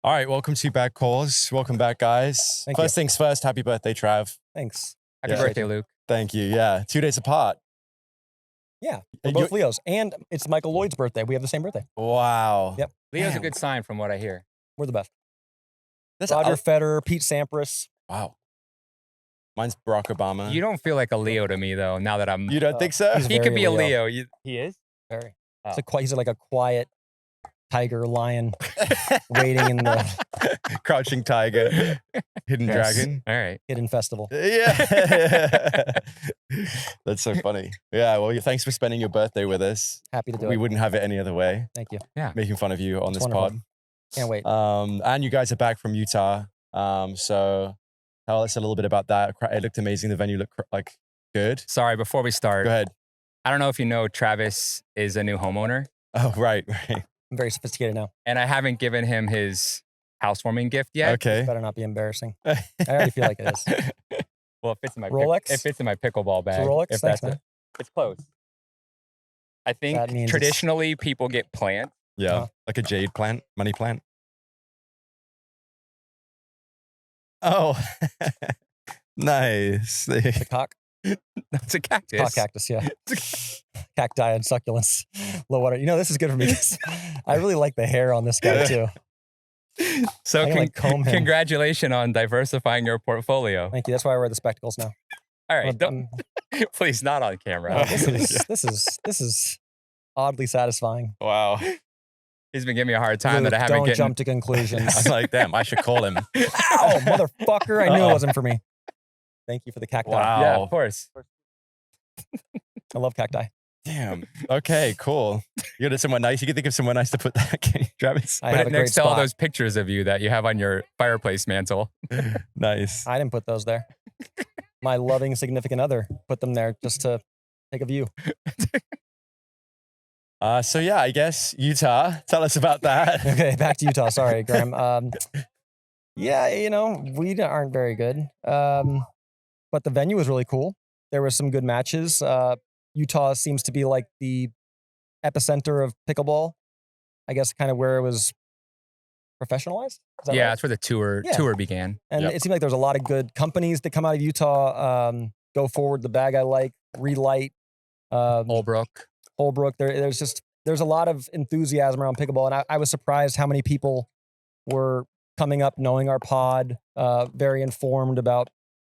All right, welcome to Bad Calls. Welcome back, guys. Thank First things first, happy birthday, Trav. Thanks. Happy Yeah. birthday, Luke. Thank you. Yeah, 2 days apart. Yeah, we're both Leos. And it's Michael Lloyd's birthday. We have the same birthday. Wow. Yep. Leo's Damn. a good sign from what I hear. We're the best. That's Roger Federer, Pete Sampras. Wow. Mine's Barack Obama. You don't feel like a Leo to me, though, now that I'm... You don't think so? he's He could very be a Leo. Leo. He is? Very. Oh. He's like a quiet tiger, lion, waiting in the Crouching tiger, hidden Yes. dragon. All right. hidden festival. Yeah. That's so funny. Yeah, well, thanks for spending your birthday with us. Happy to do We it. wouldn't have it any other way. Thank you. Making fun of you on It's this wonderful. pod. Can't wait. And you guys are back from Utah. So tell us a little bit about that. It looked amazing. The venue looked like good. Sorry, before we start, Go ahead. I don't know if you know Travis is a new homeowner, Oh, right. I'm very sophisticated now. and I haven't given him his housewarming gift yet. Okay. Better not be embarrassing. I already feel like it is. Well, it fits in my Rolex? It fits in my pickleball bag. Rolex? If Thanks, that's it. It's close. I That think means it's- traditionally people get plants. Yeah. Uh-huh. Like a jade plant, money plant. Oh, nice. The cock. It's a cactus. Cock cactus, yeah. Cacti and succulents. Low water. You know, this is good for me. I really like the hair on this guy, too. So I can, like, comb him. congratulations on diversifying your portfolio. Thank you. That's why I wear the spectacles now. All right, I'm- please, not on camera. Oh, this is oddly satisfying. Wow. He's been giving me a hard time Luke, that I haven't don't gotten. jump to conclusions. I'm like, damn, I should call him. Ow, motherfucker! I knew it Uh-oh. wasn't for me. Thank you for the cacti. Wow. Yeah, of course. I love cacti. Damn. Okay, cool. You got someone nice. You can think of someone nice to put that, can you, Travis? I Put have it a great next to all spot. those pictures of you that you have on your fireplace mantle. Nice. I didn't put those there. My loving significant other put them there just to take a view. So yeah, I guess Utah. Tell us about that. Okay, back to Utah. Sorry, Graham. Yeah, you know, we aren't very good. But the venue was really cool. There were some good matches. Utah seems to be like the epicenter of pickleball. I guess kind of where it was professionalized. Is that Yeah, right? that's where the tour began. And Yep. it seemed like there's a lot of good companies that come out of Utah. Go Forward, the bag I like, Relight, Holbrook. Holbrook. There's a lot of enthusiasm around pickleball, and I was surprised how many people were coming up, knowing our pod, very informed about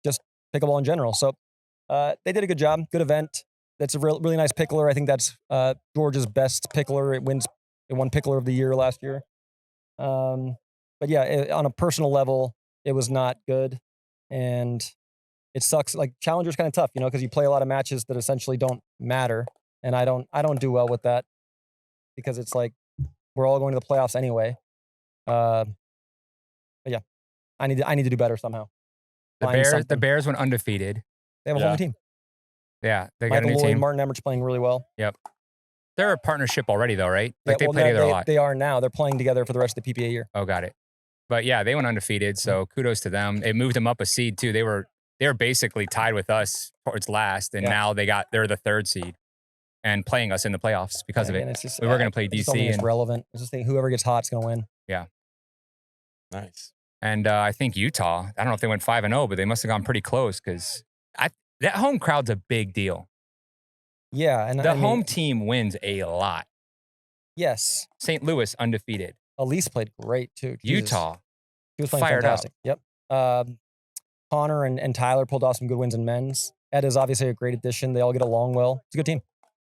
just pickleball in general. So they did a good job, good event. That's a really nice pickler. I think that's Georgia's best pickler. It won Pickler of the Year last year. But yeah, on a personal level, it was not good, and it sucks. Like Challenger's kind of tough, you know, because you play a lot of matches that essentially don't matter, and I don't do well with that because it's like we're all going to the playoffs anyway. But yeah, I need to do better somehow. Find The something. Bears went undefeated. They have a Yeah. whole new team. Yeah, they got a Michael new Lloyd, team. Martin Emmerich playing really well. They're a partnership already, though, right? Like Yeah, they play together a they, lot. They are now. They're playing together for the rest of the PPA year. Oh, got it. But yeah, they went undefeated, so kudos to them. It moved them up a seed too. They were basically tied with us towards last, and Yeah. now they're the third seed and playing us in the playoffs because of And it. it's just, We were going to play I just don't DC, think it's and, relevant. I just think whoever gets hot is going to win. Nice. and I think Utah. I don't know if they went 5-0, but they must have gone pretty close because that home crowd's a big deal. Yeah, and The I mean, home team wins a lot. Yes, St. Louis undefeated. Elise played great too. Jesus. Utah. He was playing fired up. fantastic. Yep. Connor and Tyler pulled off some good wins in men's. Ed is obviously a great addition. They all get along well. It's a good team.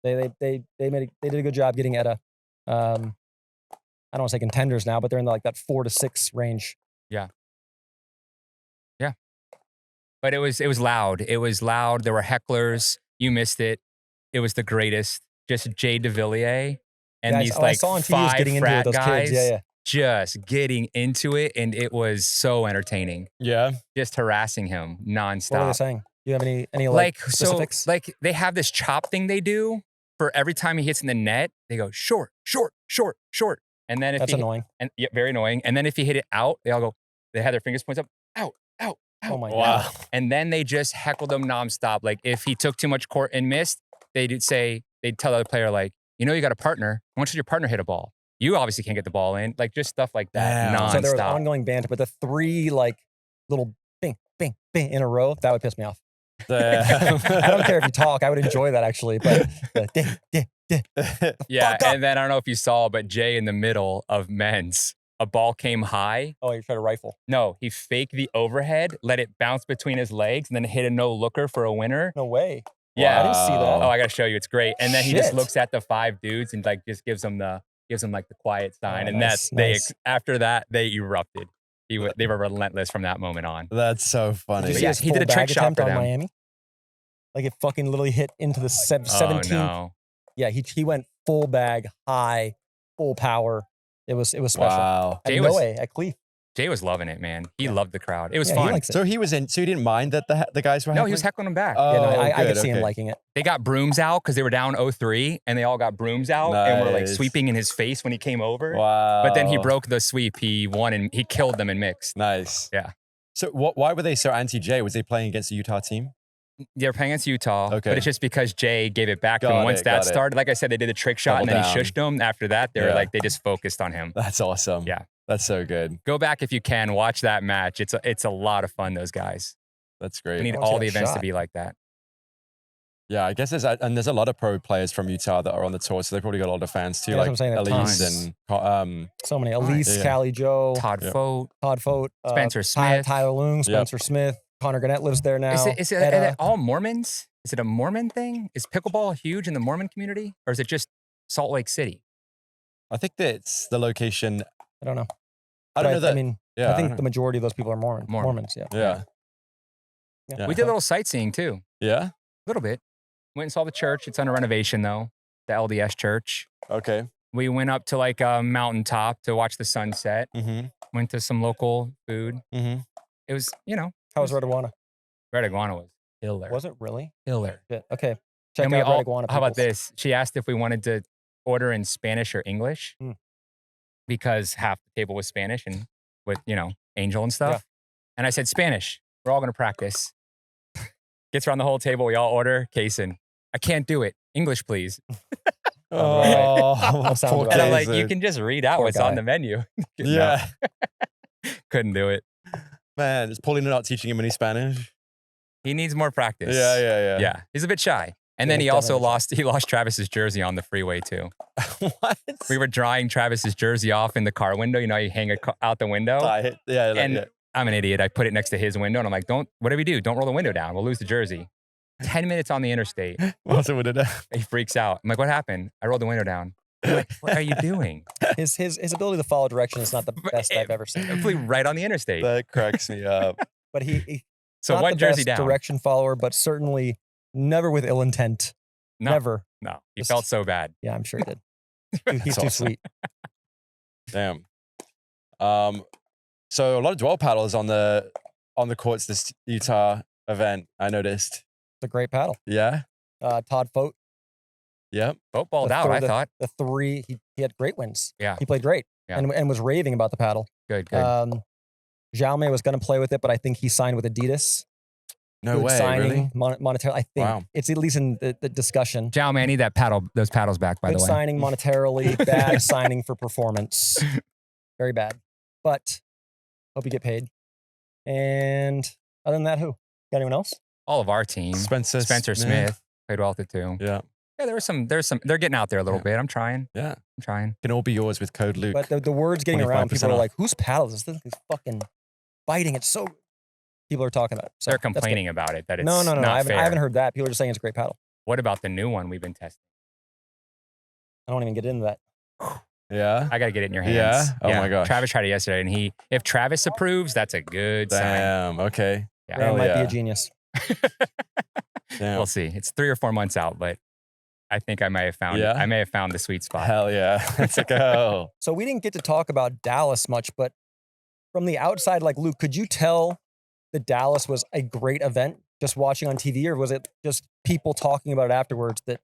They did a good job getting Etta. I don't want to say contenders now, but they're in like that 4 to 6 range. But it was loud. It was loud. There were hecklers. You missed it. It was the greatest. Just Jay DeVilliers and Yeah, these I like saw on TV he was 5 getting into it frat with those guys kids. Yeah, yeah. just getting into it, and it was so entertaining. Yeah. Just harassing him What are they nonstop. saying? Do you have any Like specifics? so, like they have this chop thing they do for every time he hits in the net. They go short, short, short, short, and then if That's he, annoying. and yeah, very annoying. And then if he hit it out, they all go. They have their fingers points up, out, out, out. Oh my Wow. god. And then they just heckled him nonstop. Like if he took too much court and missed, they'd tell the other player like, you know, you got a partner. Why don't you let your partner hit a ball? You obviously can't get the ball in. Like just stuff like that. Damn. Nonstop. So there was ongoing banter, but the 3 like little bing, bing, bing in a row, that would piss me off. I don't care if you talk. I would enjoy that actually, but the ding, ding, ding. Yeah, Fuck up. and then I don't know if you saw, but Jay in the middle of men's, a ball came high. Oh, you try to rifle. No, he faked the overhead, let it bounce between his legs, and then hit a no looker for a winner. No way. Yeah. I didn't see that. Oh, I gotta show you. It's great. And then he just Shit. looks at the 5 dudes and like just gives them like the quiet sign. Oh, And nice, that's nice. after that they erupted. They were relentless from that moment on. That's so Did funny. you see Yeah, his he full did a trick bag shot attempt for on them. Miami? Like it fucking literally hit into the 17th. Oh no. Yeah, he went full bag, high, full power. It was special. Wow. At Jay no was- way, at Cleef. Jay was loving it, man. He loved the crowd. It was Yeah, he fun. likes it. So he was in. So he didn't mind that the guys were. No, he was heckling them back. Oh, Yeah, no, I good, could see him okay. liking it. They got brooms out because they were down 0-3 and they all got brooms out and were like Nice. sweeping in his face when he came over. Wow. But then he broke the sweep. He won and he killed them in mixed. Nice. Yeah. So why were they so anti-Jay? Was they playing against the Utah team? They're playing against Utah, Okay. but it's just because Jay gave it back to Got him. Once it, that got it. started, like I said, they did a trick shot Double and then down. he shushed them. After that, they were Yeah. like, they just focused on him. That's awesome. Yeah. That's so good. Go back if you can, watch that match. It's a lot of fun, those guys. That's We great. need I wanna see all the that events to shot. be like that. Yeah, I guess there's a lot of pro players from Utah that are on the tour, so they probably got a lot of fans too, Yeah, that's like what I'm saying, Elise tons. and So many. Elise, Yeah. Callie Joe, Todd Yeah. Fote. Todd Fote, Spencer Ty- Smith. Tyler Loong, Spencer Smith, Connor Gannett lives there now. Is it are Etta. they all Mormons? Is it a Mormon thing? Is pickleball huge in the Mormon community? Or is it just Salt Lake City? I think that's the location. I don't know. I don't But know that. I mean, yeah, I think don't the majority of those people are Mormons. Yeah. know. Yeah. Yeah. We did a little sightseeing too. Yeah. A little bit. Went and saw the church. It's under renovation though. The LDS church. Okay. We went up to like a mountaintop to watch the sunset. Mm-hmm. Went to some local food. Mm-hmm. It was, How was Red Iguana? Red Iguana was killer. Was it really? Killer. Good. Okay. Check And out we Red all, Iguana. how about peoples. this? She asked if we wanted to order in Spanish or English Mm. because half the table was Spanish and with, Angel and stuff. And I said, Spanish. We're all going to practice. Gets around the whole table. We all order. Kaysen. I can't do it. English, please. Oh, That sounds poor right. And I'm like, Kaysen. you can just read out Poor what's guy. on the menu. No, Yeah. couldn't do it. Man, is Paulina not teaching him any Spanish? He needs more practice. Yeah. Yeah. He's a bit shy. And Yeah, then he he's also definitely lost Travis's jersey on the freeway too. What? We were drying Travis's jersey off in the car window. You hang it out the window. And I'm an idiot. I put it next to his window and I'm like, whatever you do, don't roll the window down. We'll lose the jersey. 10 minutes on the interstate. What's it with it? He freaks out. I'm like, what happened? I rolled the window down. I'm like, what are you doing? His ability to follow direction is not the best I've ever seen. I flew right on the interstate. That cracks me up. But he So not one the jersey best down. direction follower, but certainly never with ill intent. No. Never. No, he Just- felt so bad. Yeah, I'm sure he did. He's That's too awesome. sweet. Damn. So a lot of dwell paddles on the courts this Utah event. I noticed. It's a great paddle. Yeah. Todd Fote, Yep. Boat balled The out, third- I thought. the 3, he had great wins. Yeah. He played great Yeah. and was raving about the paddle. Good, good. Jaume was going to play with it, but I think he signed with Adidas. No Good way. signing, Really? monetarily. I think Wow. it's at least in the discussion. Jaume, I need those paddles back, by Good the way. signing monetarily, bad signing for performance. Very bad. But hope you get paid. And other than that, who? Got anyone else? All of our team. Spencer Smith played well with it too. Yeah. Yeah, there's some, they're getting out there a little Yeah. bit. I'm trying. Yeah. I'm trying. Can all be yours with code Luke. But the word's getting around. 25% People are off. like, whose paddle is this? This thing's fucking biting. It's so. People are talking about it. So They're that's good. complaining about it, that it's No. not I haven't fair. heard that. People are just saying it's a great paddle. What about the new one we've been testing? I don't even get into that. yeah. I got to get it in your hands. Yeah? Oh my gosh. Travis tried it yesterday, and if Travis approves, that's a good sign. Damn. Okay. Yeah. Graham Hell might be yeah. a genius. Damn. We'll see. It's 3 or 4 months out, but I think I may have found Yeah? I may have found the sweet spot. Hell yeah. Let's go. So we didn't get to talk about Dallas much, but from the outside, like Luke, could you tell that Dallas was a great event just watching on TV, or was it just people talking about it afterwards that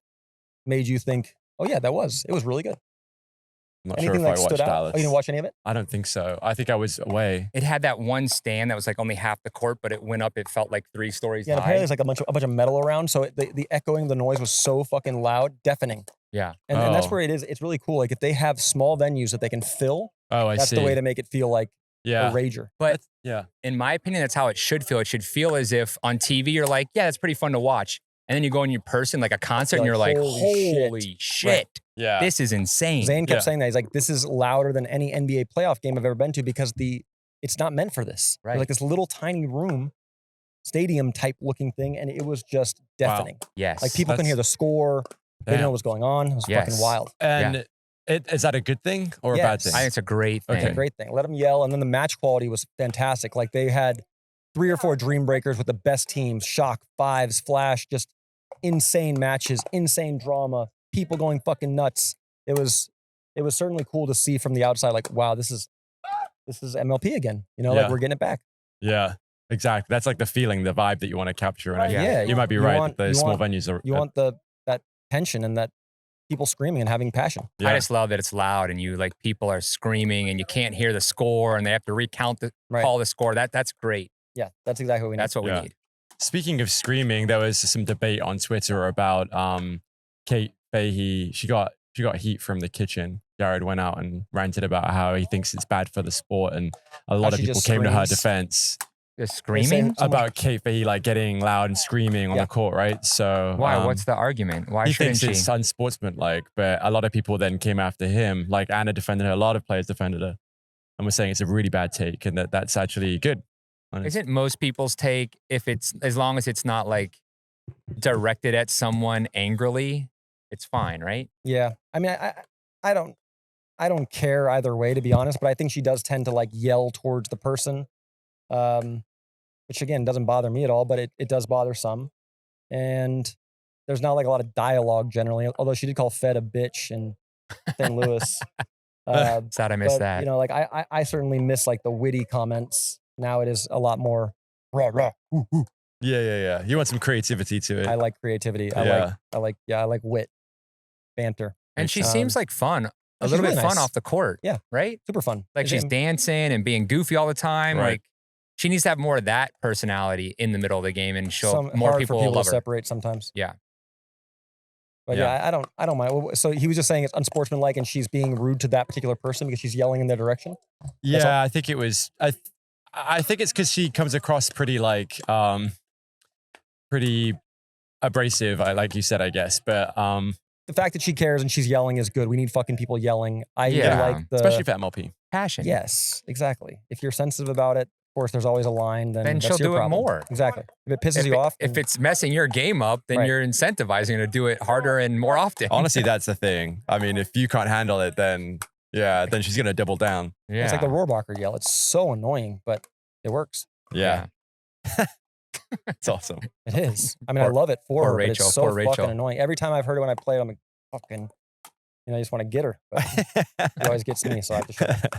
made you think, oh yeah, it was really good? I'm not Anything sure if that I watched stood out? Dallas. Oh, you didn't watch any of it? I don't think so. I think I was away. It had that one stand that was like only half the court, but it went up. It felt like 3 stories Yeah, and high. apparently there's like a bunch of metal around, so the echoing, the noise was so fucking loud, deafening. Yeah. And that's Oh. where it is. It's really cool. Like if they have small venues that they can fill, Oh, I that's see. the way to make it feel like yeah. a rager. But Yeah. in my opinion, that's how it should feel. It should feel as if on TV you're like, yeah, that's pretty fun to watch. And then you go in your person, like a concert, and You're you're like, like, "Holy holy shit. Right. Yeah. This is insane. Zane kept Yeah. saying that. He's like, this is louder than any NBA playoff game I've ever been to because it's not meant for this. Right. There's like this little tiny room, stadium type looking thing, and it was just deafening. Yes. Like people can hear the score. They didn't know what was going on. It was fucking Yes. wild. And is that a good thing or a bad Yes. thing? I think it's a great thing. Okay. It's a great thing. Let them yell. And then the match quality was fantastic. Like they had 3 or 4 dream breakers with the best teams, Shock, Fives, Flash, just insane matches, insane drama, people going fucking nuts. It was certainly cool to see from the outside, like, wow, this is MLP again. You know, Yeah. like we're getting it back. Yeah, exactly. That's like the feeling, the vibe that you want to capture. And Yeah. you might be You right want- that the you small want- venues are. You want that tension and that people screaming and having passion. Yeah. I just love that it's loud and you like people are screaming and you can't hear the score and they have to recount Right. call the score. That's great. Yeah, that's exactly what we need. That's what we Yeah. need. Speaking of screaming, there was some debate on Twitter about Kate Fahey. She got heat from the kitchen. Jared went out and ranted about how he thinks it's bad for the sport, and a lot of she people just came to her screams. defense Just saying- screaming? Someone- about Kate Fahey like getting loud and screaming on Yeah. the court, right? So Why? What's the argument? Why he shouldn't thinks she? it's unsportsmanlike, but a lot of people then came after him. Like Anna defended her, a lot of players defended her, and were saying it's a really bad take, and that's actually good. Isn't most people's take if it's as long as it's not like directed at someone angrily, it's fine, right? Yeah. I mean, I don't care either way, to be honest, but I think she does tend to like yell towards the person. Which again doesn't bother me at all, but it does bother some. And there's not like a lot of dialogue generally, although she did call Fed a bitch in St. Louis. Sad I missed But, that. you know, like I certainly miss like the witty comments. Now it is a lot more rah rah. Ooh, ooh. Yeah. You want some creativity to it. I like creativity. Yeah. I like wit, banter. And she Um, seems like fun, a she's little bit really fun nice. off the court. Yeah. Right? Super fun. Like she's And- dancing and being goofy all the time. Right. Like she needs to have more of that personality in the middle of the game and show more hard people for will people love to her. separate sometimes. Yeah. But yeah, I don't mind. So he was just saying it's unsportsmanlike and she's being rude to that particular person because she's yelling in their direction. Yeah, I think it was. I think it's because she comes across pretty like pretty abrasive, like you said, I guess. But The fact that she cares and she's yelling is good. We need fucking people yelling. I Yeah. like the especially for MLP. Passion. yes, exactly. If you're sensitive about it, of course, there's always a line. Then Then that's she'll your do it problem. more. Exactly. If it pisses If, you off, if then- it's messing your game up, then Right. you're incentivizing her to do it harder and more often. Honestly, that's the thing. I mean, if you can't handle it, then then she's gonna double down. yeah. it's like the Rohrbacher yell. It's so annoying, but it works. Yeah, it's awesome. It is. I mean, I Poor- love it for poor her, but Rachel, it's so poor fucking Rachel. annoying. Every time I've heard it when I play it, I'm like, fucking, I just want to get her. But it always gets me, so I have to shut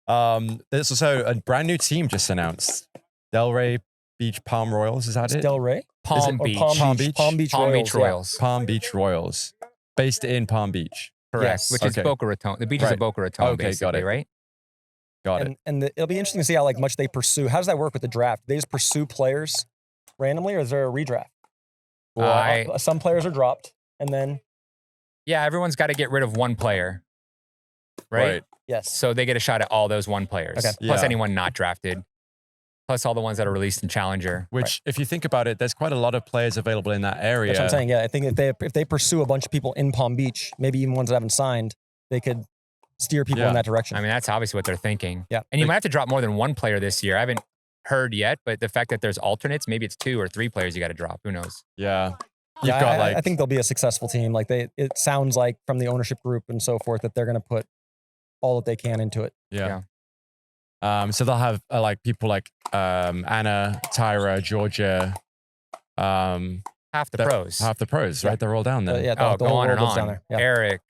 up. There's also a brand new team just announced. Delray Beach Palm Royals. Is that It's it? Del Rey? Palm Or Beach. Palm Beach. Palm Beach Palm Royals. Beach yeah. Royals. Palm Beach Royals, based in Palm Beach. Correct. Yes. Which is Okay. Boca Raton. The beach is Right. a Boca Raton, Okay, got basically, it. right? Got it. And it'll be interesting to see how like much they pursue. How does that work with the draft? Do they just pursue players randomly, or is there a redraft? Or some players are dropped, and then Yeah, everyone's got to get rid of one player, right? yes, So they get a shot at all those one players, Okay. plus Yeah. anyone not drafted, plus all the ones that are released in Challenger. Which, if you think about it, there's quite a lot of players available in that area. that's what I'm saying. Yeah, I think if they pursue a bunch of people in Palm Beach, maybe even ones that haven't signed, they could steer people Yeah. in that direction. I mean, that's obviously what they're thinking. Yeah. And you might have to drop more than one player this year. I haven't heard yet, but the fact that there's alternates, maybe it's 2 or 3 players you got to drop. Who knows? Yeah. You've yeah, got I think they'll be a successful team. Like it sounds like from the ownership group and so forth that they're going to put all that they can into it. Yeah. So they'll have like people like Anna, Tyra, Georgia, Half the That- pros. half the pros, Yeah. right? They're all down there. Yeah, Oh, the go whole on and world lives on. down there. Yeah. Eric,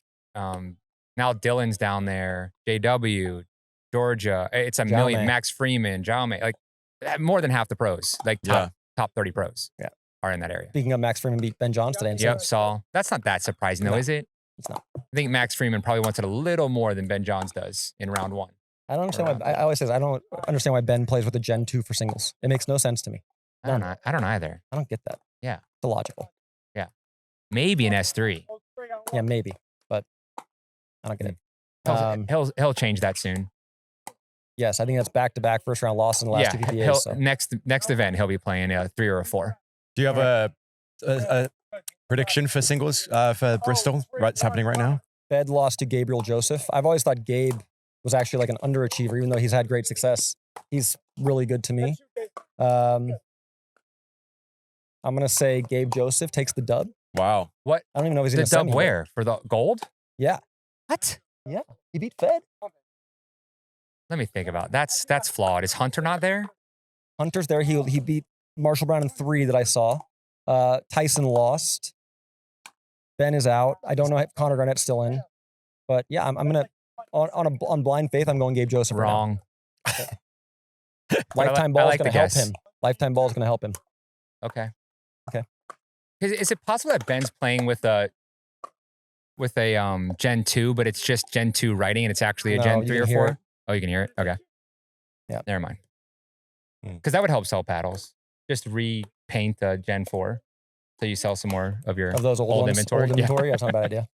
now Dylan's down there. JW, Georgia. It's a million. Jaume. Max Freeman, Jaume. Like more than half the pros, like top 30 pros, Yeah. are in that area. Speaking of Max Freeman beat Ben Johns today. And Yep, Saul. That's not that surprising though, No. is it? It's not. I think Max Freeman probably wants it a little more than Ben Johns does in round 1. I don't understand why. I always say I don't understand why Ben plays with a Gen 2 for singles. It makes no sense to me. I don't know. I don't either. I don't get that. Yeah. It's illogical. Maybe an S3. Yeah, maybe, but I don't get it. He'll change that soon. Yes, I think that's back-to-back first-round loss in the last two PPAs. So. Next event he'll be playing a 3 or a 4. Do you have a prediction for singles for Bristol? Right, it's happening right now. Fed lost to Gabriel Joseph. I've always thought Gabe was actually like an underachiever, even though he's had great success. He's really good to me. I'm gonna say Gabe Joseph takes the dub. Wow. What? I don't even know if he's the in the dub semi. where? For the gold? Yeah. What? Yeah. He beat Fed. Let me think about it. That's flawed. Is Hunter not there? Hunter's there. He beat Marshall Brown in 3 that I saw. Tyson lost. Ben is out. I don't know if Connor Garnett's still in. But yeah, I'm gonna on blind faith, I'm going Gabe Joseph. Wrong. Right now. Lifetime Ball is gonna help him. Lifetime Ball is gonna help him. Okay. Okay. Is it possible that Ben's playing with a Gen 2, but it's just Gen 2 writing and it's actually a Gen 3 or 4? Oh, you can hear it? Okay. Yeah. Never mind. Because that would help sell paddles. Just repaint a Gen 4 so you sell some more of your those old inventory. Old inventory. Yeah. That's not a bad idea.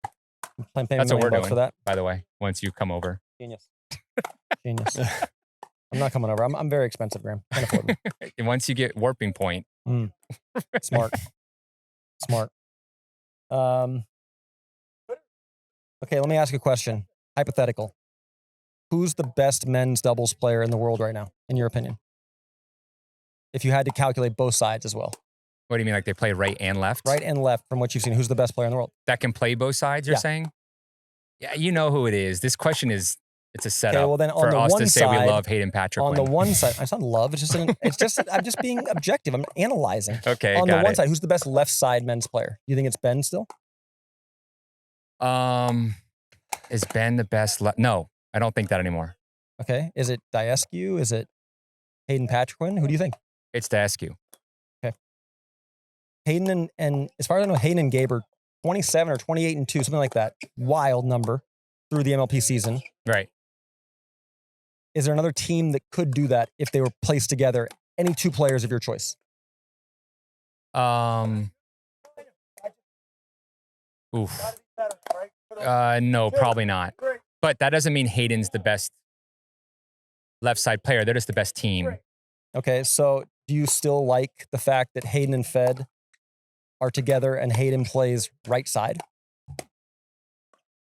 That's what we're doing for that. By the way, once you come over. Genius. Genius. I'm not coming over. I'm very expensive, Graham. Can't afford me. And once you get warping point. Smart. Smart. Okay, let me ask you a question. Hypothetical. Who's the best men's doubles player in the world right now, in your opinion? If you had to calculate both sides as well. What do you mean, like they play right and left? Right and left, from what you've seen. Who's the best player in the world? That can play both sides, you're saying? Yeah, you know who it is. This question is, it's a setup well then on for the us one to say side, we love Hayden Patrick. On the one side, it's not love. It's just I'm just being objective. I'm analyzing. Okay, on the one side, who's the best left side men's player? You think it's Ben still? Is Ben the best? No, I don't think that anymore. Okay. Is it Diescu? Is it Hayden Patrick? Who do you think? It's Diescu. Okay. Hayden and as far as I know, Hayden and Gabe are 27 or 28 and 2, something like that. Wild number through the MLP season. Right. Is there another team that could do that if they were placed together? Any 2 players of your choice? Oof. No, probably not. But that doesn't mean Hayden's the best left side player. They're just the best team. Okay, so do you still like the fact that Hayden and Fed are together and Hayden plays right side?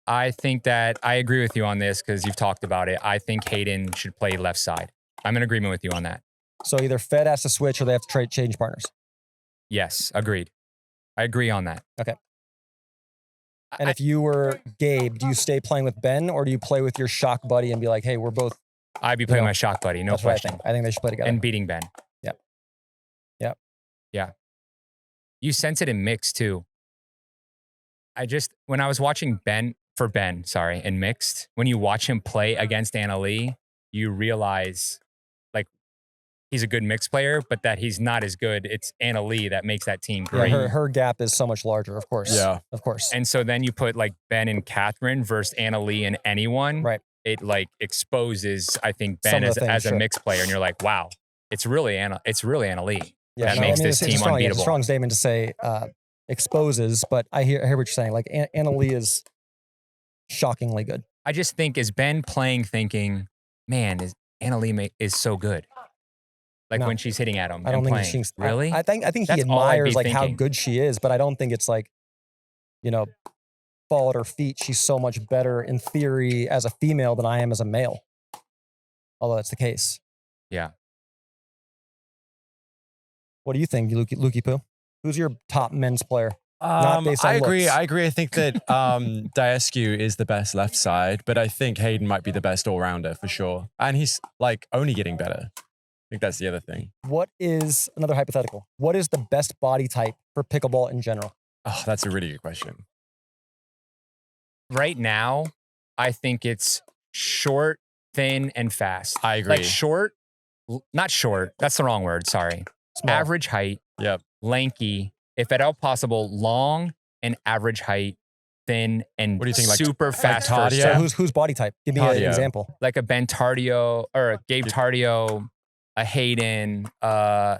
I think that I agree with you on this because you've talked about it. I think Hayden should play left side. I'm in agreement with you on that. So either Fed has to switch or they have to change partners. Yes, agreed. I agree on that. Okay. And if you were Gabe, do you stay playing with Ben or do you play with your shock buddy and be like, hey, we're both... I'd be playing my shock buddy, no question. I think they should play together. And beating Ben. Yep. Yep. Yeah. You sense it in mixed too. When I was watching Ben in mixed, when you watch him play against Anna Lee, you realize like he's a good mixed player, but that he's not as good. It's Anna Lee that makes that team great. Yeah, her gap is so much larger, of course. Yeah. Of course. And so then you put like Ben and Catherine versus Anna Lee and anyone. Right. It like exposes, I think, Ben as a mixed player. And you're like, wow, it's really Anna Lee. Yeah, that makes this team unbeatable. It's a strong statement to say exposes, but I hear what you're saying. Like Anna Lee is shockingly good. I just think is Ben playing thinking, man, Anna Lee is so good. Like when she's hitting at him. I don't think she's really. I think he admires like how good she is, but I don't think it's like, fall at her feet. She's so much better in theory as a female than I am as a male. Although that's the case. Yeah. What do you think, Lukey Poo? Who's your top men's player? I agree. I think that Diescu is the best left side, but I think Hayden might be the best all-rounder for sure. And he's like only getting better. I think that's the other thing. What is, another hypothetical, what is the best body type for pickleball in general? Oh, that's a really good question. Right now, I think it's short, thin, and fast. I agree. Like short, not short, that's the wrong word, sorry. Small. Average height, yep. Lanky, if at all possible, long and average height, thin, and what do you think, super fast. Like so who's body type? Give me an example. Like a Ben Tardio or a Gabe Tardio, a Hayden. So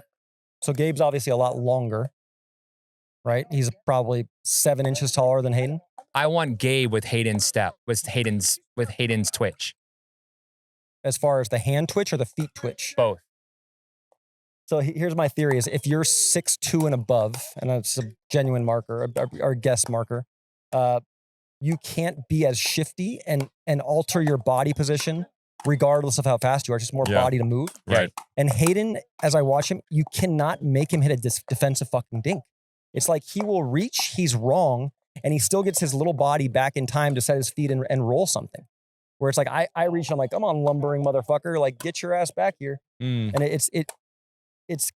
Gabe's obviously a lot longer, right? He's probably 7 inches taller than Hayden. I want Gabe with Hayden's step, with Hayden's twitch. As far as the hand twitch or the feet twitch? Both. So here's my theory: is if you're 6'2" and above, and it's a genuine marker or guess marker, you can't be as shifty and alter your body position regardless of how fast you are. It's just more body to move. Right. And Hayden, as I watch him, you cannot make him hit a defensive fucking dink. It's like he will reach, he's wrong, and he still gets his little body back in time to set his feet and roll something. Where it's like, I reach and I'm like, come on, lumbering motherfucker, like get your ass back here. And it's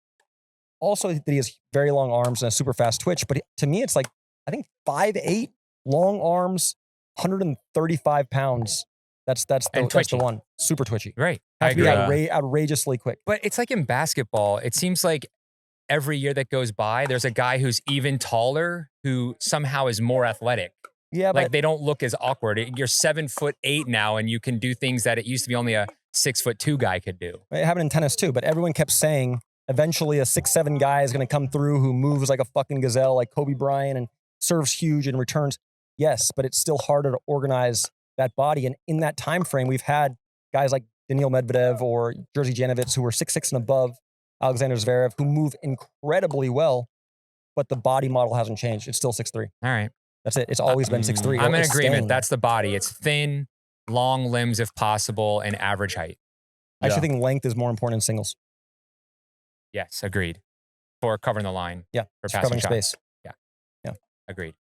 also that he has very long arms and a super fast twitch. But to me, it's like, I think 5'8", long arms, 135 pounds. That's the one. Super twitchy. Right. Has to be outrageously quick. But it's like in basketball, it seems like every year that goes by, there's a guy who's even taller who somehow is more athletic. Yeah, like but they don't look as awkward. You're 7'8" now, and you can do things that it used to be only a 6'2" guy could do. it happened in tennis too. But everyone kept saying eventually a 6'7" guy is going to come through who moves like a fucking gazelle, like Kobe Bryant, and serves huge and returns. Yes, but it's still harder to organize that body. And in that time frame, we've had guys like Daniil Medvedev or Jerzy Janowicz who were 6'6" and above, Alexander Zverev, who move incredibly well, but the body model hasn't changed. It's still 6'3". All right. That's it. It's always been 6'3". I'm in It's agreement. staying. That's the body. It's thin, long limbs if possible, and average height. I actually think length is more important in singles. Yes, agreed. For covering the line. Yeah, For it's passing covering shots. space. Agreed.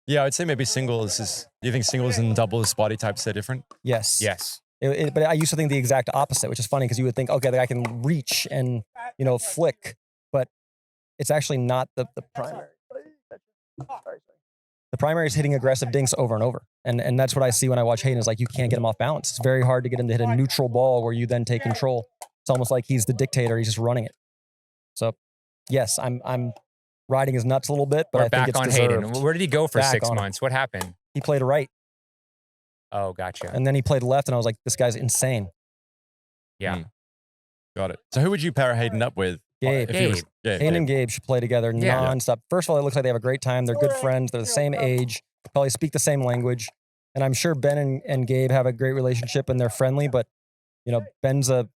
Yeah, I'd say maybe singles is. Do you think singles and doubles body types are different? Yes. Yes. But I used to think the exact opposite, which is funny because you would think, okay, the guy can reach and flick, but it's actually not the primary. The primary is hitting aggressive dinks over and over, and that's what I see when I watch Hayden. Is like you can't get him off balance. It's very hard to get him to hit a neutral ball where you then take control. It's almost like he's the dictator. He's just running it. So, yes, I'm riding his nuts a little bit, but We're I think back it's on deserved. Hayden. Where did he go for Back 6 on him. months? What happened? He played right, Oh, gotcha. and then he played left, and I was like, this guy's insane. Yeah. Got it. So who would you pair Hayden up with? Gabe. If he was- yeah, Hayden and Gabe should play together Yeah. nonstop. First of all, it looks like they have a great time. They're good friends. They're the same age. Probably speak the same language. And I'm sure Ben and Gabe have a great relationship and they're friendly. But, Ben's a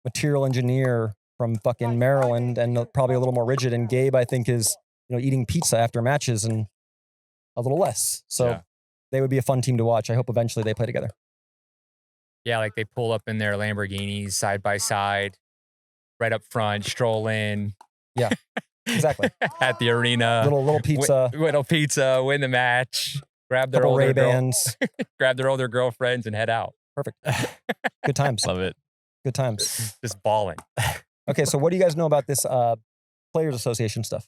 material engineer from fucking Maryland and probably a little more rigid. And Gabe, I think, is, eating pizza after matches and a little less. So they would be a fun team to watch. I hope eventually they play together. Yeah, like they pull up in their Lamborghinis side by side, right up front, stroll in. Yeah, exactly. At the arena. Little pizza. Little pizza, win the match, grab their Couple older Ray-Bans. grab their older girlfriends and head out. Perfect. Good times. Love it. Good times. Just balling. Okay, so what do you guys know about this Players Association stuff?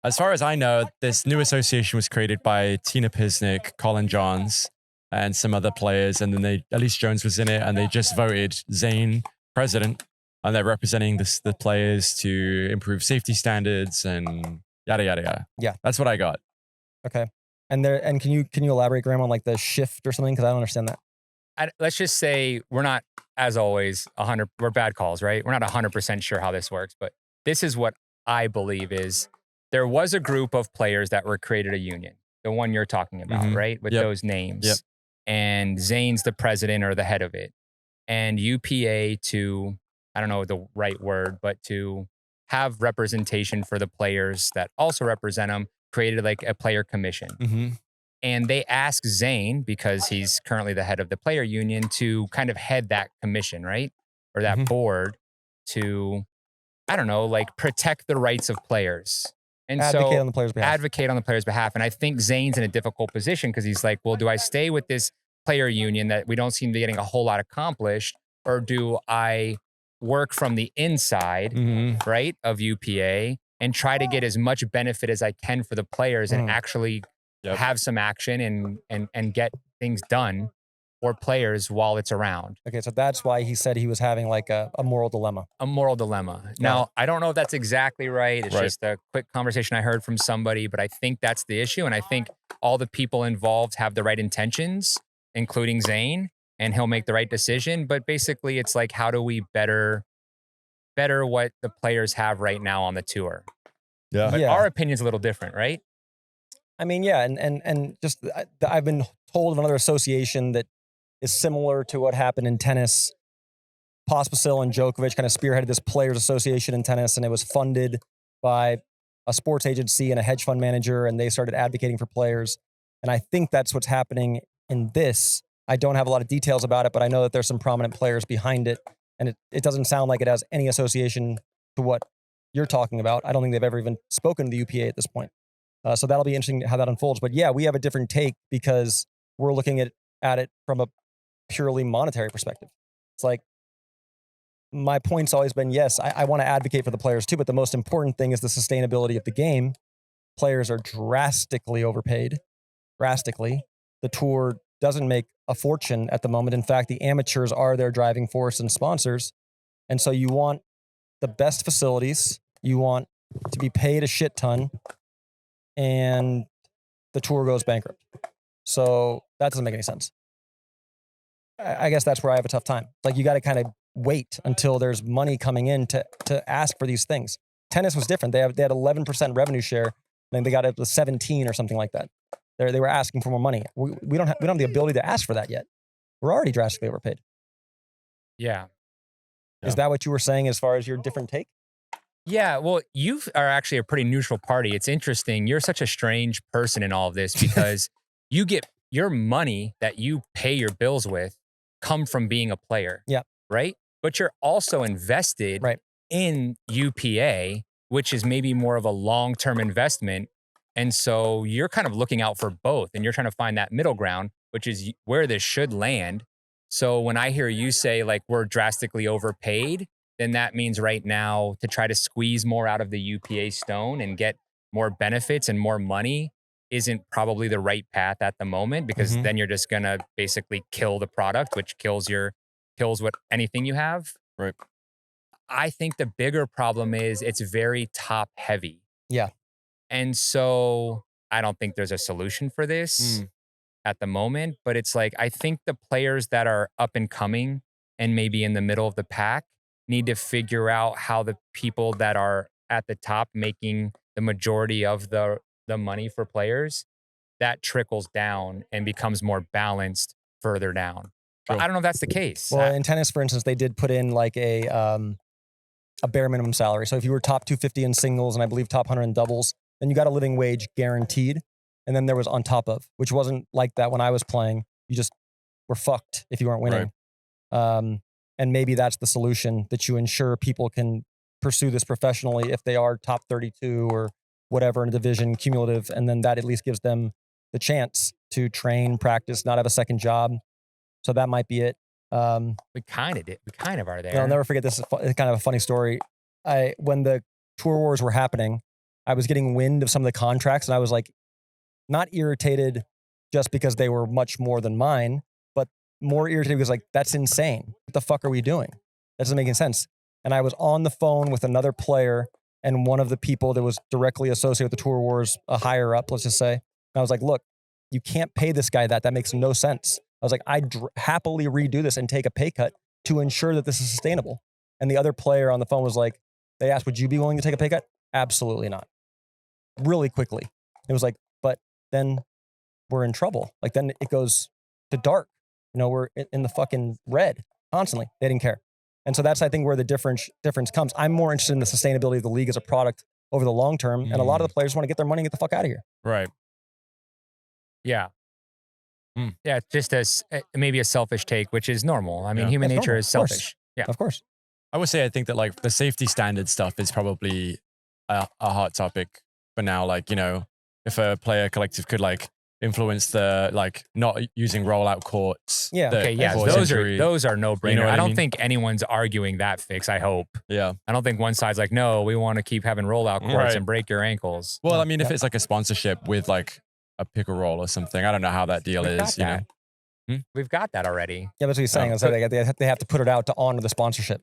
As far as I know, this new association was created by Tina Pisnick, Colin Johns, and some other players. And then Elise Jones was in it, and they just voted Zane president. And they're representing the players to improve safety standards and yada, yada, yada. Yeah. That's what I got. Okay. And can you elaborate, Graham, on like the shift or something? Because I don't understand that. Let's just say we're not, as always, we're bad calls, right? We're not 100% sure how this works, but this is what I believe is there was a group of players that were created a union, the one you're talking about, right? With those names. Yep. And Zane's the president or the head of it. And UPA to, I don't know the right word, but to have representation for the players that also represent them, created like a player commission. Mm-hmm. And they asked Zane, because he's currently the head of the player union, to kind of head that commission, right? Or that board to, I don't know, like protect the rights of players. And advocate on the player's behalf. Advocate on the player's behalf. And I think Zane's in a difficult position because he's like, well, do I stay with this player union that we don't seem to be getting a whole lot accomplished? Or do I work from the inside, right, of UPA and try to get as much benefit as I can for the players and actually have some action and get things done for players while it's around. Okay, so that's why he said he was having like a moral dilemma. A moral dilemma. Now, I don't know if that's exactly right. It's just a quick conversation I heard from somebody, but I think that's the issue. And I think all the people involved have the right intentions, including Zane, and he'll make the right decision. But basically, it's like, how do we better what the players have right now on the tour? Yeah. But our opinion's a little different, right? I mean, yeah, and just I've been told of another association that is similar to what happened in tennis. Pospisil and Djokovic kind of spearheaded this players association in tennis, and it was funded by a sports agency and a hedge fund manager, and they started advocating for players. And I think that's what's happening in this. I don't have a lot of details about it, but I know that there's some prominent players behind it, and it doesn't sound like it has any association to what you're talking about. I don't think they've ever even spoken to the UPA at this point. So that'll be interesting how that unfolds. But yeah, we have a different take because we're looking at it from a purely monetary perspective. It's like, my point's always been, yes, I want to advocate for the players too, but the most important thing is the sustainability of the game. Players are drastically overpaid, drastically. The tour doesn't make a fortune at the moment. In fact, the amateurs are their driving force and sponsors. And so you want the best facilities, you want to be paid a shit ton, and the tour goes bankrupt. So that doesn't make any sense. I guess that's where I have a tough time. Like, you got to kind of wait until there's money coming in to ask for these things. Tennis was different. They had 11% revenue share, and they got up to 17 or something like that. They were asking for more money. We don't have the ability to ask for that yet. We're already drastically overpaid. Yeah. Is that what you were saying as far as your different take? Yeah, well, you are actually a pretty neutral party. It's interesting. You're such a strange person in all of this because you get your money that you pay your bills with come from being a player. Yeah. Right? But you're also invested in UPA, which is maybe more of a long-term investment. And so you're kind of looking out for both, and you're trying to find that middle ground, which is where this should land. So when I hear you say like we're drastically overpaid, then that means right now to try to squeeze more out of the UPA stone and get more benefits and more money isn't probably the right path at the moment, because then you're just gonna basically kill the product, which kills what anything you have. Right. I think the bigger problem is it's very top heavy. Yeah. And so I don't think there's a solution for this at the moment, but it's like, I think the players that are up and coming and maybe in the middle of the pack need to figure out how the people that are at the top making the majority of the money for players, that trickles down and becomes more balanced further down. But I don't know if that's the case. Well, in tennis, for instance, they did put in like a bare minimum salary. So if you were top 250 in singles and I believe top 100 in doubles, then you got a living wage guaranteed. And then there was on top of, which wasn't like that when I was playing. You just were fucked if you weren't winning. And maybe that's the solution, that you ensure people can pursue this professionally if they are top 32 or whatever in a division, cumulative. And then that at least gives them the chance to train, practice, not have a second job. So that might be it. We kind of did. We kind of are there. I'll never forget this. It's kind of a funny story. When the tour wars were happening, I was getting wind of some of the contracts, and I was like, not irritated just because they were much more than mine, but more irritated because like, that's insane. What the fuck are we doing? That doesn't make any sense. And I was on the phone with another player and one of the people that was directly associated with the tour wars, a higher up, let's just say. And I was like, look, you can't pay this guy that. That makes no sense. I was like, I'd happily redo this and take a pay cut to ensure that this is sustainable. And the other player on the phone was like, they asked, would you be willing to take a pay cut? Absolutely not. Really quickly. It was like, but then we're in trouble. Like then it goes to dark. You know, we're in the fucking red constantly. They didn't care. And so that's, I think, where the difference comes. I'm more interested in the sustainability of the league as a product over the long term. And a lot of the players want to get their money and get the fuck out of here. Right. Yeah. Yeah, just maybe a selfish take, which is normal. I mean, human nature is selfish. Yeah, of course. I would say I think that like the safety standard stuff is probably a hot topic for now. Like, you know, if a player collective could like influence the like not using rollout courts. Yeah. Okay. Yeah. Those are no brainer. You know I don't think anyone's arguing that fix. I hope. Yeah. I don't think one side's like, no, we want to keep having rollout courts and break your ankles. Well, I mean, if it's like a sponsorship with like a pickle roll or something, I don't know how that deal is. You know, we've got that already. Yeah, that's what he's saying. They have to put it out to honor the sponsorship.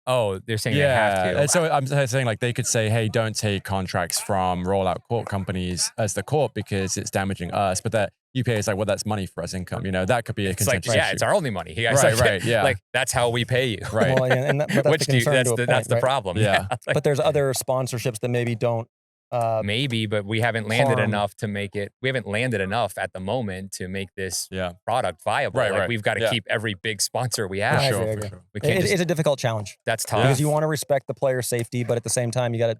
Oh, they're saying they have to. And so I'm saying like they could say, hey, don't take contracts from rollout court companies as the court because it's damaging us. But that UPA is like, well, that's money for us, income. You know, that could be a contentious issue. It's our only money. Right. Yeah. Like that's how we pay you. Right. Well, but that's that's the problem. Yeah. But there's other sponsorships that maybe don't Maybe, but we haven't landed harm. enough to make it. We haven't landed enough at the moment to make this Yeah. product viable. Right, like right. we've got to Yeah. keep every big sponsor we For have. I sure, agree, I for agree. sure. We can't just. It's a difficult challenge That's tough. because you want to respect the player's safety, but at the same time, you're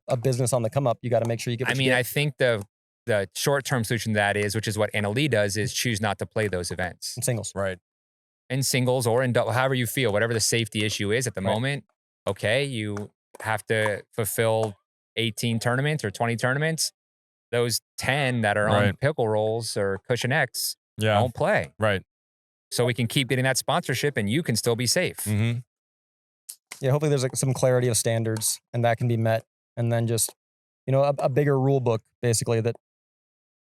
a business on the come up. You got to make sure you get. What I you mean, get. I think the short term solution to that is, which is what Anna Lee does, is choose not to play those events in singles. Right. in singles or in double, however you feel, whatever the safety issue is at the Right. moment. Okay, you have to fulfill 18 tournaments or 20 tournaments. Those 10 that are on Right. pickle rolls or cushion X Yeah. don't play. Right. So we can keep getting that sponsorship and you can still be safe. Mm-hmm. Yeah, hopefully there's like some clarity of standards and that can be met, and then just a bigger rule book basically that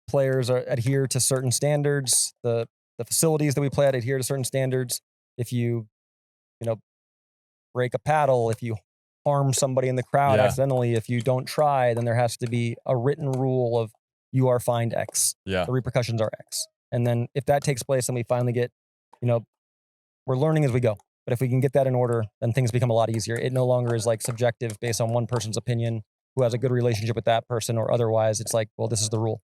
players adhere to certain standards. The facilities that we play at adhere to certain standards. If you break a paddle, if you harm somebody in the crowd Yeah. accidentally, if you don't try, then there has to be a written rule of you are fined X. Yeah. The repercussions are X. And then if that takes place, then we finally get, we're learning as we go. But if we can get that in order, then things become a lot easier. It no longer is like subjective based on one person's opinion who has a good relationship with that person or otherwise. It's like, well, this is the rule.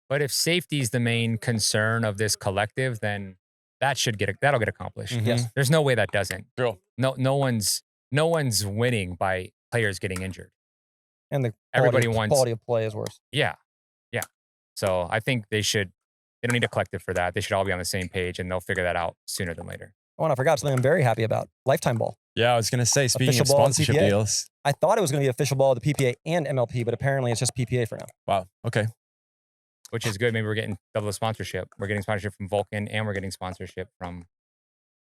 But if safety is the main concern of this collective, then that'll get accomplished. Mhm. Yes. There's no way that doesn't. True. No one's winning by players getting injured. And the Everybody quality, wants- quality of play is worse. Yeah. Yeah. So I think they don't need a collective for that. They should all be on the same page and they'll figure that out sooner than later. Oh, and I forgot something I'm very happy about. Lifetime ball. Yeah, I was gonna say, speaking Official of ball and sponsorship PPA. deals. I thought it was going to be official ball of the PPA and MLP, but apparently it's just PPA for now. Wow. Okay. Which is good. Maybe we're getting double the sponsorship. We're getting sponsorship from Vulcan and we're getting sponsorship from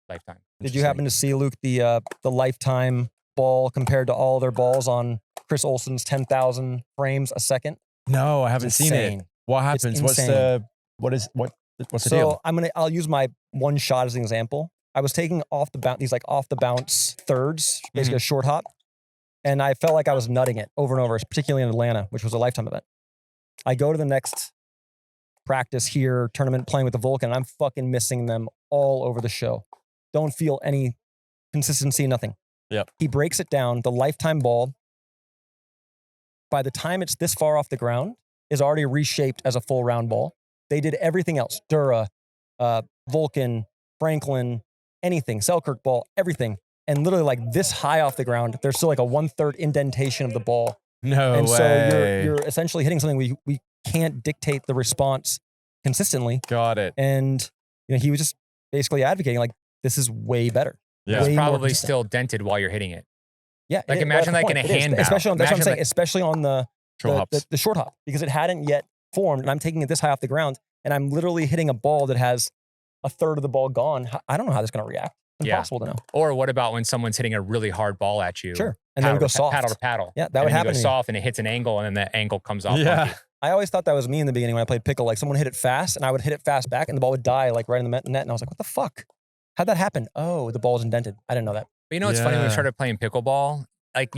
Lifetime. Did you happen to see, Luke, the Lifetime ball compared to all their balls on Chris Olsen's 10,000 frames a second? No, I haven't It's seen it. insane. What It's happens? What's insane. what's the So deal? I'll use my one shot as an example. I was taking off the bounce thirds, basically a short hop, and I felt like I was nutting it over and over, particularly in Atlanta, which was a Lifetime event. I go to the next practice here, tournament, playing with the Vulcan, and I'm fucking missing them all over the show. Don't feel any consistency, nothing. Yep. He breaks it down. The Lifetime ball, by the time it's this far off the ground, is already reshaped as a full round ball. They did everything else. Dura, Vulcan, Franklin, anything, Selkirk ball, everything. And literally like this high off the ground, there's still like a 1/3 indentation of the ball. No And way. so you're essentially hitting something we can't dictate the response consistently. Got it. And he was just basically advocating like, this is way better. Yeah. Way It's more probably consistent. still dented while you're hitting it. Yeah. Like, it- imagine that's the like in point. a It is. handbound. Especially on, that's what I'm Imagine saying. like- Especially on the Short hops. the short hop, because it hadn't yet formed and I'm taking it this high off the ground and I'm literally hitting a ball that has 1/3 of the ball gone. I don't know how that's going to react. It's Yeah. impossible to know. Or what about when someone's hitting a really hard ball at you? Sure. And then we go soft. Paddle to paddle. Yeah, that And would then you happen go to me. soft and it hits an angle and then the angle comes off. Yeah. funky. I always thought that was me in the beginning when I played pickle. Like someone hit it fast and I would hit it fast back and the ball would die like right in the net. And I was like, what the fuck? How'd that happen? Oh, the ball's indented. I didn't know that. But you know what's funny when we Yeah. started playing pickleball? Like,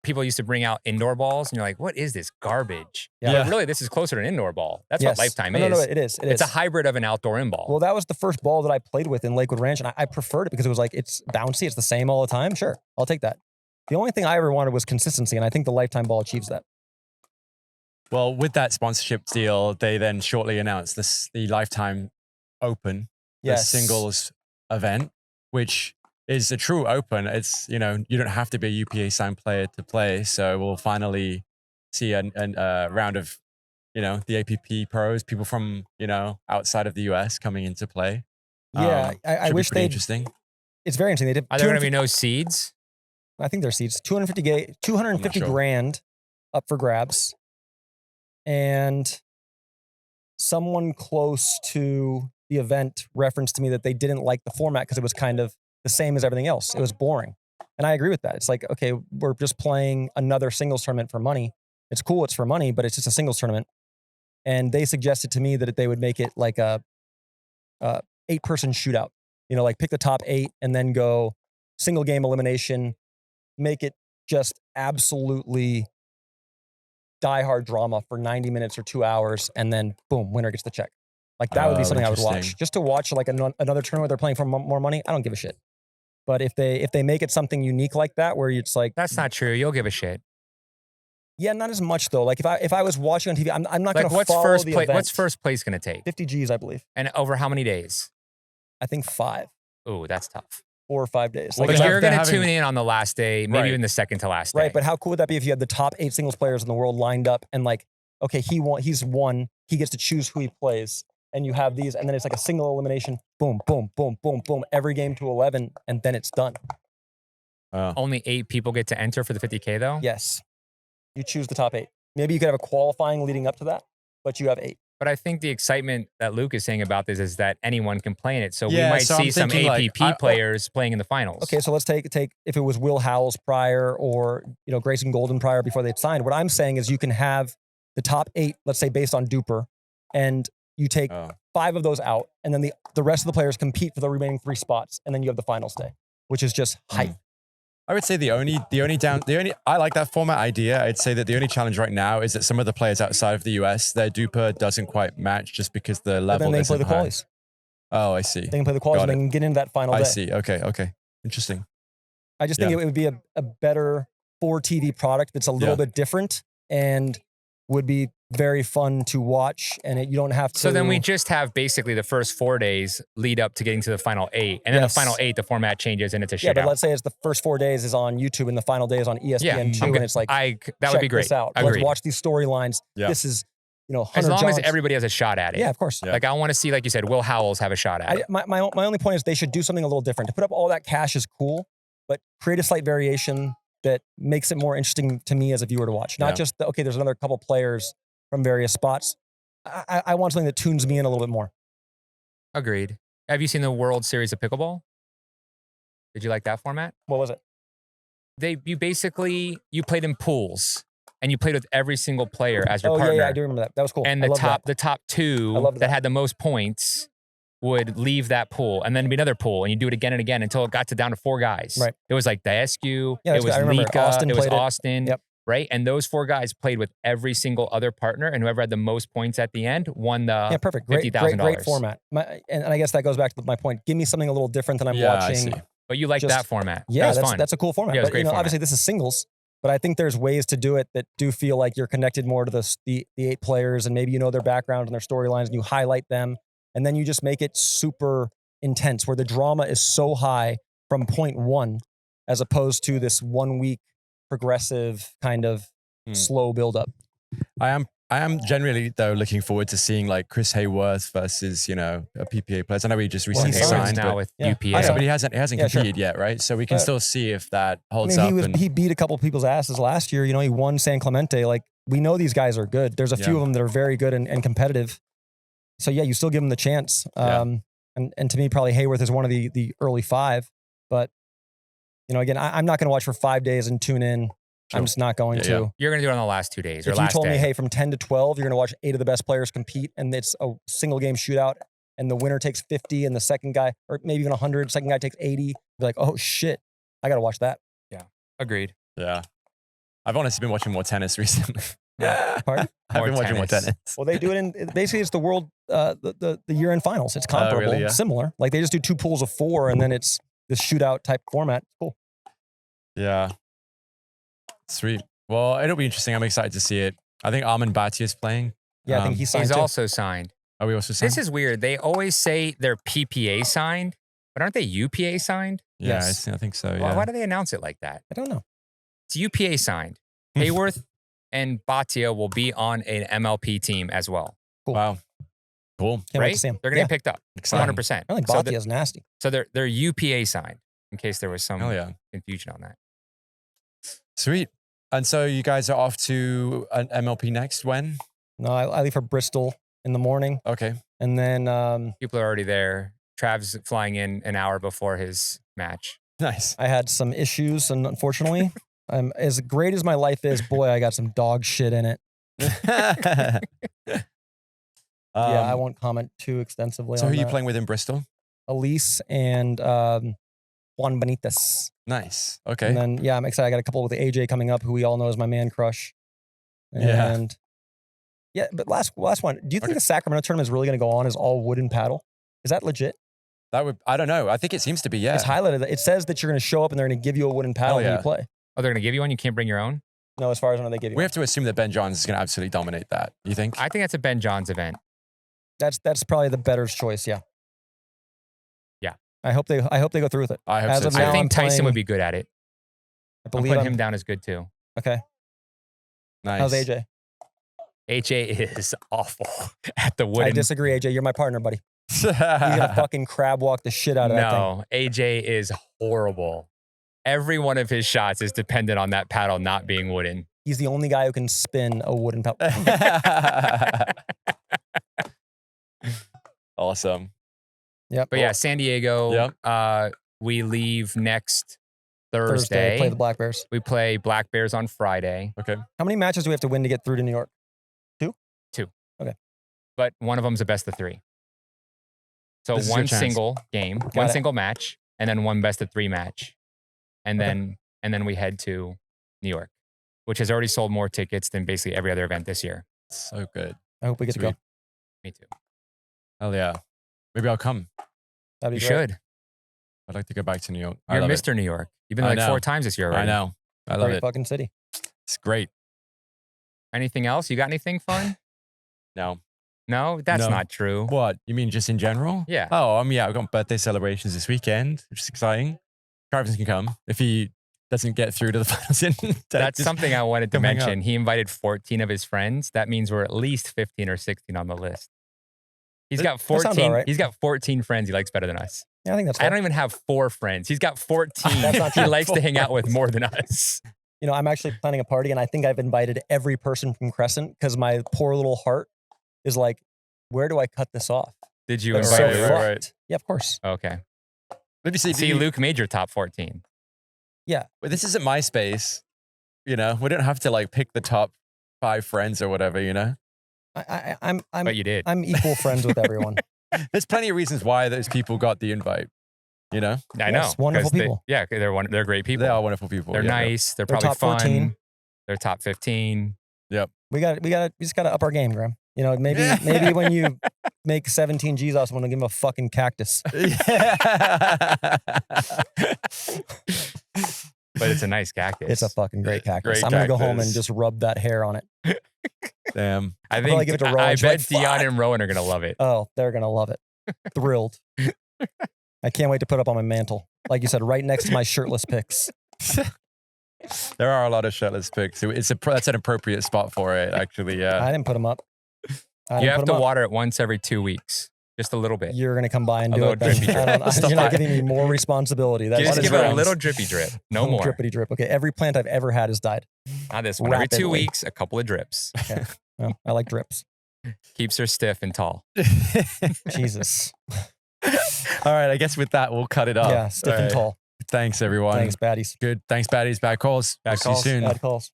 people used to bring out indoor balls and you're like, what is this garbage? Yeah. But really, this is closer to an indoor ball. That's what Lifetime No, is. no, it is. It It's is. a hybrid of an outdoor in ball. Well, that was the first ball that I played with in Lakewood Ranch, and I preferred it because it was like, it's bouncy, it's the same all the time. Sure, I'll take that. The only thing I ever wanted was consistency, and I think the Lifetime ball achieves that. Well, with that sponsorship deal, they then shortly announced the Lifetime Open, the Yes. singles event, which is a true open. It's, you don't have to be a UPA signed player to play. So we'll finally see a round of, the APP pros, people from, outside of the US coming into play. Yeah, I Should be wish pretty they. interesting. It's very interesting. They did. Are there going to 250 be no seeds? I think there's seats. 250 sure. grand up for grabs, and someone close to the event referenced to me that they didn't like the format because it was kind of the same as everything else. It was boring, and I agree with that. It's like, okay, we're just playing another singles tournament for money. It's cool, it's for money, but it's just a singles tournament. And they suggested to me that they would make it like a 8-person shootout. Like pick the top 8 and then go single game elimination. Make it just absolutely diehard drama for 90 minutes or 2 hours, and then boom, winner gets the check. Like that would be Oh, something I would watch. interesting. Just to watch like another tournament where they're playing for more money, I don't give a shit. But if they make it something unique like that, where it's like That's not true. You'll give a shit. Yeah, not as much though. Like if I was watching on TV, I'm not Like going to what's follow first the place? event. What's first place going to take? 50 G's, I believe. And over how many days? I think 5. Oh, that's tough. 4 or 5 days. Well, Like, But they're you're going to having- tune in on the last day, maybe Right. even the second to last day. right, but how cool would that be if you had the top 8 singles players in the world lined up and like, okay, he's won, he gets to choose who he plays, and you have these, and then it's like a single elimination, boom, boom, boom, boom, boom, every game to 11, and then it's done. Only 8 people get to enter for the 50K though? Yes, you choose the top 8. Maybe you could have a qualifying leading up to that, but you have 8. But I think the excitement that Luke is saying about this is that anyone can play in it. So Yeah, we might so I'm see some thinking, like, APP players playing in the finals. Okay, so let's take if it was Will Howells prior or Grayson Golden prior before they'd signed. What I'm saying is you can have the top 8, let's say based on Duper, and you take 5 of those out, and then the rest of the players compete for the remaining 3 spots, and then you have the final stay, which is just hype. I would say I like that format idea. I'd say that the only challenge right now is that some of the players outside of the US, their duper doesn't quite match just because the But level then they can play isn't the high. qualies. Oh, I see. They can play the qualies, Got and they it. can get into that final day. I see. Okay. Interesting. I just think Yeah. it would be a better for TV product that's a little bit different and would be very fun to watch, and you don't have to. So then we just have basically the first 4 days lead up to getting to the final 8. And then the final 8, the format changes and it's a Yeah, shootout. but let's say it's the first 4 days is on YouTube and the final day is on ESPN2, and it's like, that would check be great. this out. Agreed. Let's watch these storylines. Yeah. This is, As 100 long as jobs. everybody has a shot at it. Yeah, of course. Yeah. Like I want to see, like you said, Will Howells have a shot at it. My only point is they should do something a little different. To put up all that cash is cool, but create a slight variation that makes it more interesting to me as a viewer to watch. Not just, okay, there's another couple players from various spots. I want something that tunes me in a little bit more. Agreed. Have you seen the World Series of Pickleball? Did you like that format? What was it? You played in pools and you played with every single player as your partner. Yeah, I do remember that. That was cool. And I the loved top that. 2 I loved that that. had the most points would leave that pool, and then it'd be another pool, and you do it again and again until it got down to 4 guys. Right. It was like Daescu, Yeah, it that's was good. I remember it. Lika, Austin it was played it. Austin. Yep. Right. And those 4 guys played with every single other partner, and whoever had the most points at the end won the Yeah, perfect. Great $50,000. format. And I guess that goes back to my point. Give me something a little different than I'm I watching. see. But you like Just- that format. Yeah, that was fun. that's a cool format. Yeah, it was but great format. obviously this is singles, but I think there's ways to do it that do feel like you're connected more to the 8 players, and maybe you know their background and their storylines, and you highlight them, and then you just make it super intense, where the drama is so high from point 1, as opposed to this 1 week progressive kind of slow buildup. I am generally though looking forward to seeing like Chris Hayworth versus a PPA player. I know he just recently he Hayworth's signed now but- with Yeah. UPA. I know, but he hasn't Yeah, sure. competed yet, right? So we can still see if that holds up. And He beat a couple people's asses last year. He won San Clemente. Like, we know these guys are good. There's a few of them that are very good and competitive. So yeah, you still give them the chance. And to me, probably Hayworth is one of the early 5. But again, I'm not going to watch for 5 days and tune in. Sure. I'm just not going to. Yeah. You're going to do it on the last 2 days or If you last told day. me, hey, from 10 to 12, you're going to watch 8 of the best players compete, and it's a single game shootout, and the winner takes 50, and the second guy, or maybe even 100, second guy takes 80, be like, oh shit, I got to watch that. Agreed. yeah, I've honestly been watching more tennis recently. Pardon? I've been More watching more tennis. tennis. Well, they do it basically it's the world, the year-end finals. It's comparable, really? Yeah. similar. Like they just do 2 pools of 4, and then it's this shootout type format. Cool. Yeah, sweet. Well, it'll be interesting. I'm excited to see it. I think Armin Bhatia is playing. Yeah, I think he's signed He's too. also signed. Are we also signed? This is weird. They always say they're PPA signed, but aren't they UPA signed? yeah, yes. I think so. Why, Yeah. why do they announce it like that? I don't know. It's UPA signed. Hayworth and Bhatia will be on an MLP team as well. Cool. Wow. Cool. Can't wait Right? to see him. They're going to get picked up. Exciting. 100%. I think So Bhatia is nasty. So they're UPA signed, in case there was some Oh yeah. confusion on that. Sweet. And so you guys are off to an MLP next when? No, I leave for Bristol in the morning, Okay. and then People are already there. Trav's flying in an hour before his match. Nice. I had some issues, and unfortunately, as great as my life is, boy, I got some dog shit in it. Yeah, I won't comment too extensively So on who are you that. playing with in Bristol? Elise and Juan Benitez. Nice. Okay. And then, yeah, I'm excited. I got a couple with AJ coming up, who we all know is my man crush. Yeah. And yeah, but last one. Do you think Okay. the Sacramento tournament is really going to go on as all wood and paddle? Is that legit? I don't know. I think it seems to be, yeah. It's highlighted. It says that you're going to show up and they're going to give you a wooden paddle when yeah. you play. Oh, they're going to give you one? You can't bring your own? No, as far as when they give you. We have to assume that Ben Johns is going to absolutely dominate that. You think? I think that's a Ben Johns event. That's probably the better choice. Yeah. Yeah. I hope they go through with it. I hope As so of too. now, I think I'm Tyson playing- would be good at it. I I'm believe putting I'm, him down as good too. Okay. Nice. How's AJ? AJ is awful at the I wooden. disagree, AJ. You're my partner, buddy. You're gonna fucking crab walk the shit out of that thing. No, AJ is horrible. Every one of his shots is dependent on that paddle not being wooden. He's the only guy who can spin a wooden paddle. Awesome. Yep. But yeah, San Diego. Yep. We leave next Thursday. Play the Black Bears. We play Black Bears on Friday. Okay. How many matches do we have to win to get through to New York? But one of them's a best of 3. So This is your one chance. single game, Got one it. single match, and then one best of 3 match. And then we head to New York, which has already sold more tickets than basically every other event this year. So good. I hope we get to Sweet. go. Me too. Hell yeah. Maybe I'll come. That'd be You great. should. I'd like to go back to New York. I You're love Mr. New York. You've been I like know. 4 times this year it. I already. know. I love Great it. fucking city. It's great. Anything else? You got anything fun? No. No, that's No. not true. What? You mean just in general? Yeah. Oh, yeah, I've got birthday celebrations this weekend, which is exciting. Travis can come if he doesn't get through to the finals. That's something I wanted to come hang out. mention. He invited 14 of his friends. That means we're at least 15 or 16 on the list. He's got sounds about 14. right. He's got 14 friends he likes better than us. Yeah, I think that's I fair. don't even have 4 friends. He's got 14 That's not he true. likes to hang out with more than us. You know, I'm actually planning a party, and I think I've invited every person from Crescent because my poor little heart is like, where do I cut this off? Did you They're invite so Right, Luke? right. fucked. Yeah, of course. Okay. Let me see. See, Luke made your top 14. But this isn't my space. You know, we don't have to like pick the top 5 friends or whatever, you know? I'm But you did. I'm equal friends with everyone. There's plenty of reasons why those people got the invite, you know? I know. Yes, wonderful 'cause people. They're great people. They are wonderful people. They're yeah, nice. They're They're probably top fun. 14. They're top 15. We just gotta up our game, Graham. You know, maybe when you make 17 G's off someone, to give them a fucking cactus. Yeah. But it's a nice cactus. It's a fucking great cactus. Great I'm gonna go home cactus. and just rub that hair on it. Damn. I probably think give it to I Rowan. She's bet like, Dion "Fuck." and Rowan are gonna love it. Oh, they're gonna love it. Thrilled. I can't wait to put it up on my mantle. Like you said, right next to my shirtless pics. There are a lot of shirtless pics. That's an appropriate spot for it, actually. Yeah. I didn't put them up. I You didn't have put to 'em up. water it once every 2 weeks, just a little bit. You're gonna come by and A do little it. Then. drippy drip. I don't- Stop You're not it. giving me more responsibility. That's Just What give is it a wrong? little drippy drip. No more. Drippity drip. Okay, every plant I've ever had has died. Not this one. Every 2 Rapidly. weeks, a couple of drips. Well, I like drips. Keeps her stiff and tall. Jesus. All right. I guess with that, we'll cut it off. Yeah, stiff All and right. tall. Thanks, everyone. Thanks, baddies. Good. Thanks, baddies. Bad calls. Bad We'll see you calls. soon. Bad calls.